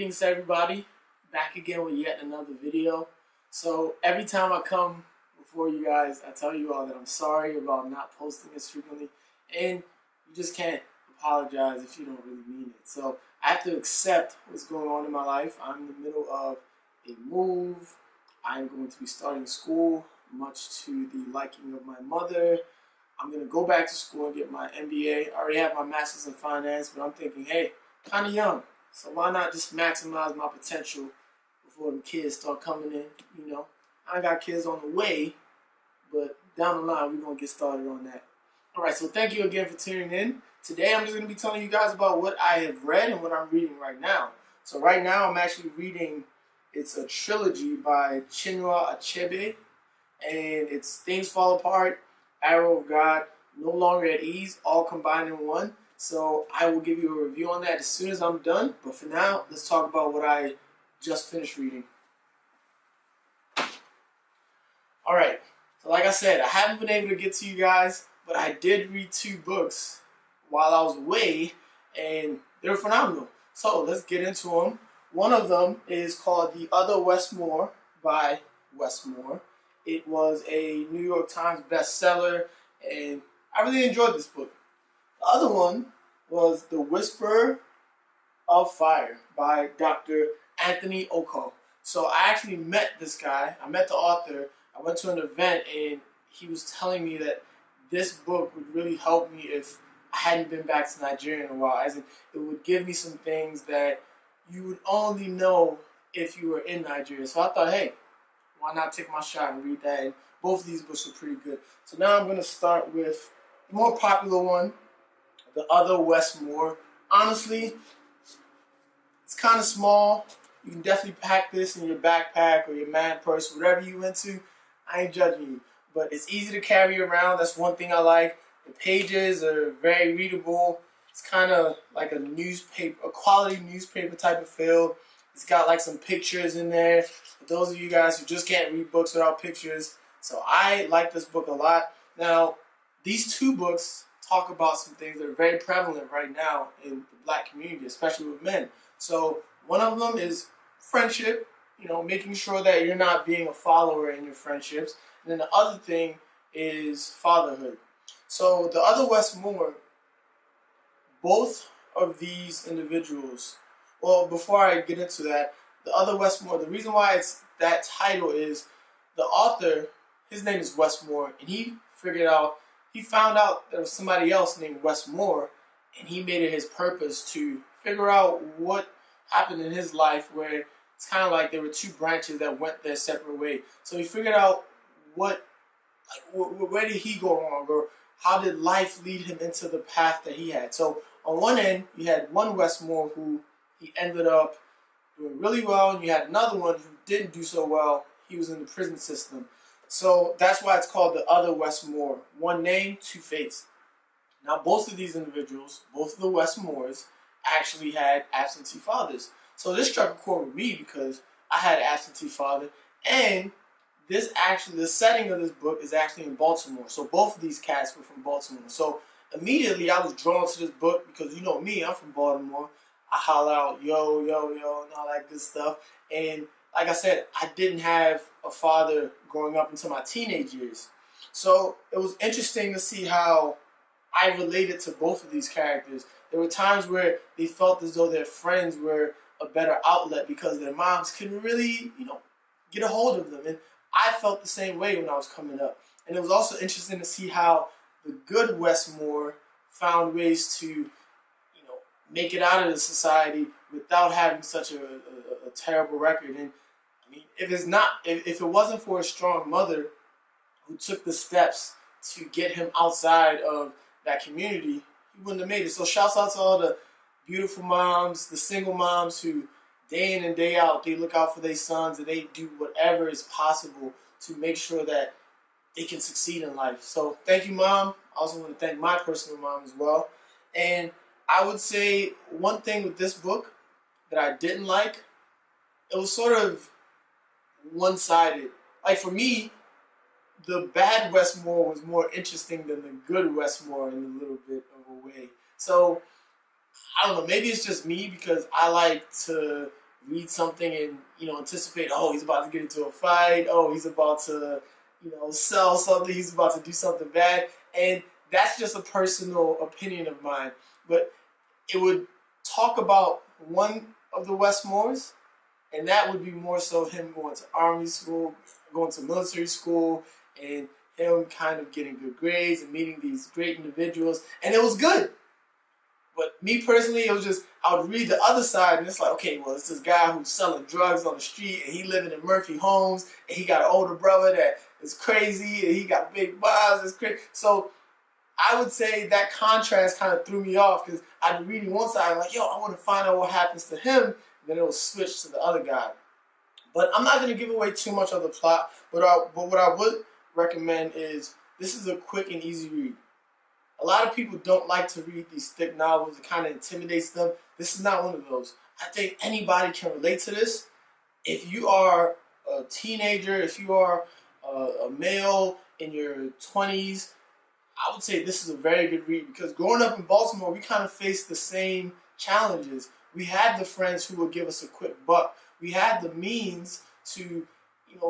Greetings to everybody, back again with yet another video. So every time I come before you guys, I tell you all that I'm sorry about not posting as frequently, and you just can't apologize if you don't really mean it. So I have to accept what's going on in my life. I'm in the middle of a move. I'm going to be starting school, much to the liking of my mother. I'm going to go back to school and get my MBA. I already have my master's in finance, but I'm thinking, hey, kind of young. So why not just maximize my potential before the kids start coming in, you know? I got kids on the way, but down the line, we're going to get started on that. All right, so thank you again for tuning in. Today, I'm just going to be telling you guys about what I have read and what I'm reading right now. So right now, I'm actually reading, it's a trilogy by Chinua Achebe, and it's Things Fall Apart, Arrow of God, No Longer at Ease, all combined in one. So I will give you a review on that as soon as I'm done. But for now, let's talk about what I just finished reading. Alright, so like I said, I haven't been able to get to you guys, but I did read 2 books while I was away, and they're phenomenal. So let's get into them. One of them is called The Other Wes Moore by Wes Moore. It was a New York Times bestseller, and I really enjoyed this book. The other one was The Whisperer of Fire by Dr. Anthony Okoh. So I actually met this guy. I met the author. I went to an event, and he was telling me that this book would really help me if I hadn't been back to Nigeria in a while. As in, it would give me some things that you would only know if you were in Nigeria. So I thought, hey, why not take my shot and read that? And both of these books are pretty good. So now I'm going to start with the more popular one, The Other Wes Moore. Honestly, it's kind of small. You can definitely pack this in your backpack or your man purse, whatever you into. I ain't judging you. But it's easy to carry around. That's one thing I like. The pages are very readable. It's kind of like a newspaper, a quality newspaper type of feel. It's got like some pictures in there. For those of you guys who just can't read books without pictures. So I like this book a lot. Now, these 2 books talk about some things that are very prevalent right now in the black community, especially with men. So one of them is friendship, you know, making sure that you're not being a follower in your friendships. And then the other thing is fatherhood. So The Other Wes Moore, both of these individuals, well, before I get into that, The Other Wes Moore, the reason why it's that title is the author, his name is Wes Moore, and he found out there was somebody else named Wes Moore, and he made it his purpose to figure out what happened in his life where it's kind of like there were 2 branches that went their separate way. So he figured out where did he go wrong, or how did life lead him into the path that he had. So on one end, you had one Wes Moore who he ended up doing really well, and you had another one who didn't do so well. He was in the prison system. So that's why it's called The Other Wes Moore. One name, 2 fates. Now, both of these individuals, both of the Wes Moores, actually had absentee fathers. So this struck a chord with me because I had an absentee father, and the setting of this book is actually in Baltimore. So both of these cats were from Baltimore. So immediately I was drawn to this book because, you know me, I'm from Baltimore. I holler out, yo, yo, yo, and all that good stuff. And like I said, I didn't have a father growing up until my teenage years. So it was interesting to see how I related to both of these characters. There were times where they felt as though their friends were a better outlet because their moms couldn't really, you know, get a hold of them. And I felt the same way when I was coming up. And it was also interesting to see how the good Wes Moore found ways to, you know, make it out of the society without having such a terrible record. And I mean, if it wasn't for a strong mother who took the steps to get him outside of that community, he wouldn't have made it. So shouts out to all the beautiful moms, the single moms who day in and day out, they look out for their sons and they do whatever is possible to make sure that they can succeed in life. So thank you, Mom. I also want to thank my personal mom as well. And I would say one thing with this book that I didn't like, it was sort of one-sided. Like for me, the bad Wes Moore was more interesting than the good Wes Moore in a little bit of a way. So I don't know, maybe it's just me because I like to read something and, anticipate, oh, he's about to get into a fight, oh, he's about to, sell something, he's about to do something bad. And that's just a personal opinion of mine. But it would talk about one of the Westmores, and that would be more so him going to army school, going to military school, and him kind of getting good grades and meeting these great individuals. And it was good. But me personally, it was just, I would read the other side, and it's like, okay, well, it's this guy who's selling drugs on the street, and he living in Murphy Homes, and he got an older brother that is crazy, and he got big bars, it's crazy. So I would say that contrast kind of threw me off, because I'd be reading one side, I'm like, yo, I want to find out what happens to him, and then it will switch to the other guy. But I'm not going to give away too much of the plot, but what I would recommend is, this is a quick and easy read. A lot of people don't like to read these thick novels. It kind of intimidates them. This is not one of those. I think anybody can relate to this. If you are a teenager, if you are a male in your 20s, I would say this is a very good read, because growing up in Baltimore, we kind of faced the same challenges. We had the friends who would give us a quick buck. We had the means to,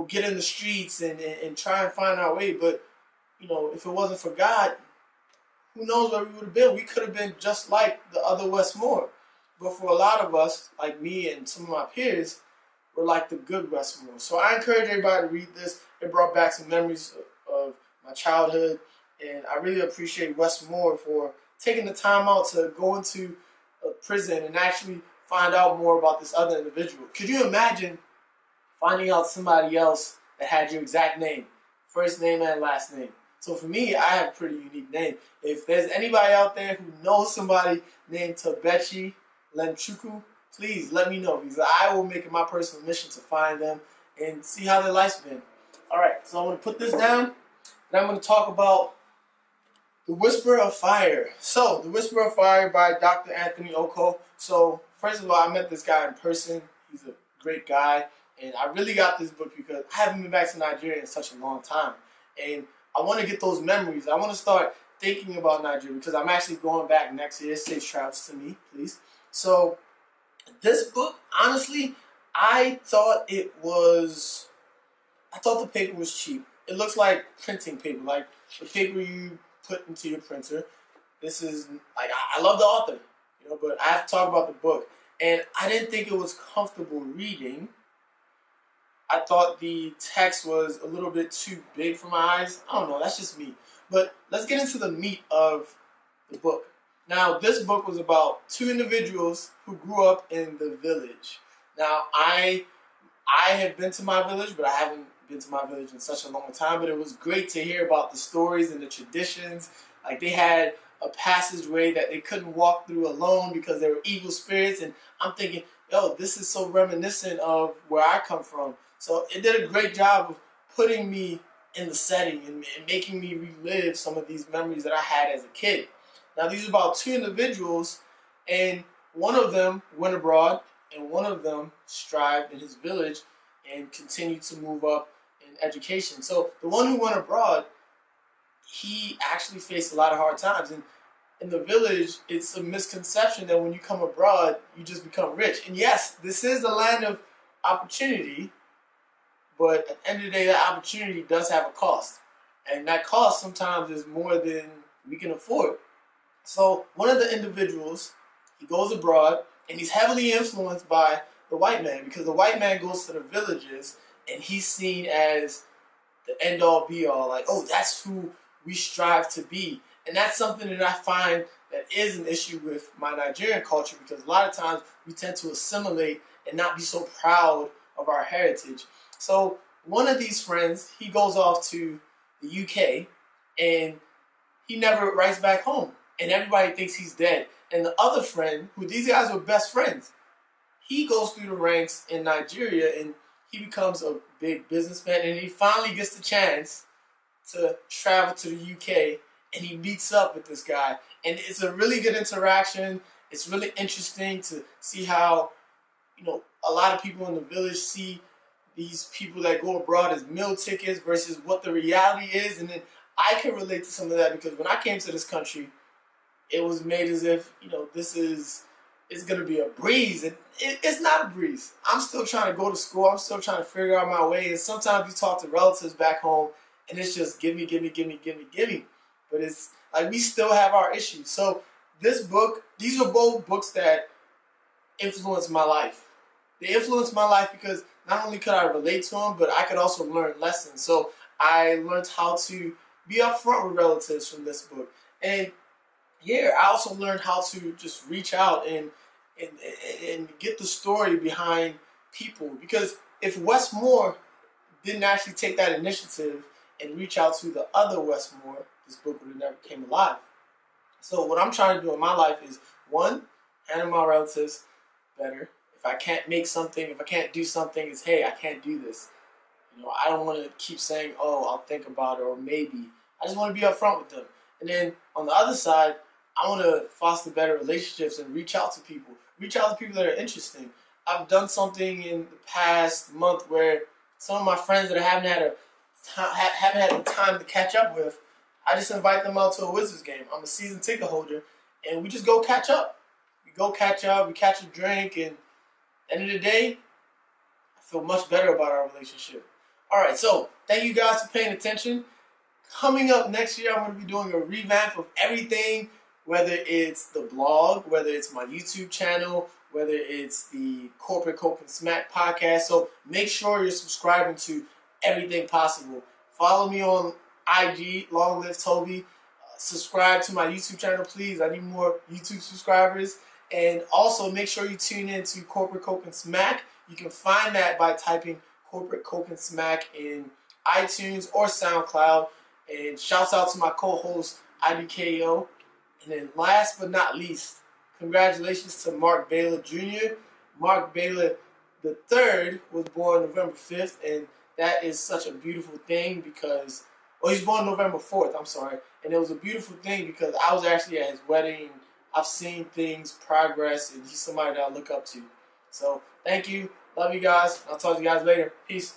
get in the streets and try and find our way. But, if it wasn't for God, who knows where we would have been. We could have been just like the other Westmore. But for a lot of us, like me and some of my peers, we're like the good Westmore. So I encourage everybody to read this. It brought back some memories of my childhood. And I really appreciate Westmore for taking the time out to go into a prison and actually find out more about this other individual. Could you imagine finding out somebody else that had your exact name, first name and last name? So for me, I have a pretty unique name. If there's anybody out there who knows somebody named Tobechi Lemchukwu, please let me know, because I will make it my personal mission to find them and see how their life's been. All right, so I'm going to put this down, and I'm going to talk about The Whisper of Fire. So, The Whisper of Fire by Dr. Anthony Okoh. So, first of all, I met this guy in person. He's a great guy, and I really got this book because I haven't been back to Nigeria in such a long time. And I want to get those memories. I want to start thinking about Nigeria, because I'm actually going back next year. Safe travels to me, please. So, this book, honestly, I thought the paper was cheap. It looks like printing paper, like the paper you put into your printer. This is, like, I love the author, but I have to talk about the book. And I didn't think it was comfortable reading. I thought the text was a little bit too big for my eyes. I don't know, that's just me. But let's get into the meat of the book. Now, this book was about two individuals who grew up in the village. Now, I have been to my village, but I haven't been to my village in such a long time. But it was great to hear about the stories and the traditions. Like, they had a passageway that they couldn't walk through alone because there were evil spirits. And I'm thinking, yo, this is so reminiscent of where I come from. So it did a great job of putting me in the setting and making me relive some of these memories that I had as a kid. Now, these are about two individuals, and one of them went abroad, and one of them strived in his village and continued to move up in education. So the one who went abroad, he actually faced a lot of hard times. And in the village, it's a misconception that when you come abroad, you just become rich. And yes, this is a land of opportunity, but at the end of the day, that opportunity does have a cost. And that cost sometimes is more than we can afford. So one of the individuals, he goes abroad, and he's heavily influenced by the white man, because the white man goes to the villages, and he's seen as the end-all, be-all. Like, oh, that's who we strive to be. And that's something that I find that is an issue with my Nigerian culture, because a lot of times we tend to assimilate and not be so proud of our heritage. So one of these friends, he goes off to the UK, and he never writes back home. And everybody thinks he's dead. And the other friend, who these guys were best friends, he goes through the ranks in Nigeria, and he becomes a big businessman, and he finally gets the chance to travel to the UK, and he meets up with this guy. And it's a really good interaction. It's really interesting to see how, a lot of people in the village see these people that go abroad as meal tickets versus what the reality is. And then I can relate to some of that, because when I came to this country, it was made as if, this is it's going to be a breeze. And it's not a breeze. I'm still trying to go to school. I'm still trying to figure out my way. And sometimes you talk to relatives back home and it's just give me. But it's like we still have our issues. So this book, these are both books that influenced my life. They influenced my life because not only could I relate to them, but I could also learn lessons. So I learned how to be upfront with relatives from this book. And yeah, I also learned how to just reach out and, and get the story behind people. Because if Wes Moore didn't actually take that initiative and reach out to the other Wes Moore, this book would have never came alive. So what I'm trying to do in my life is, one, handle my relatives better. If I can't make something, if I can't do something, it's, hey, I can't do this. I don't want to keep saying, oh, I'll think about it or maybe. I just want to be upfront with them. And then on the other side, I want to foster better relationships and reach out to people. Reach out to people that are interesting. I've done something in the past month where some of my friends that I haven't had the time to catch up with, I just invite them out to a Wizards game. I'm a season ticket holder, and we just go catch up. We catch a drink, and at the end of the day, I feel much better about our relationship. All right, so thank you guys for paying attention. Coming up next year, I'm going to be doing a revamp of everything, whether it's the blog, whether it's my YouTube channel, whether it's the Corporate Coke and Smack podcast. So make sure you're subscribing to Everything Possible. Follow me on IG, Long Live Toby. Subscribe to my YouTube channel, please. I need more YouTube subscribers. And also make sure you tune in to Corporate Coke and Smack. You can find that by typing Corporate Coke and Smack in iTunes or SoundCloud. And shouts out to my co-host, IDKO. And then last but not least, congratulations to Mark Baylor Jr. Mark Baylor III was born November 5th, and that is such a beautiful thing because, well, he was born November 4th, I'm sorry. And it was a beautiful thing because I was actually at his wedding. I've seen things progress, and he's somebody that I look up to. So, thank you. Love you guys. I'll talk to you guys later. Peace.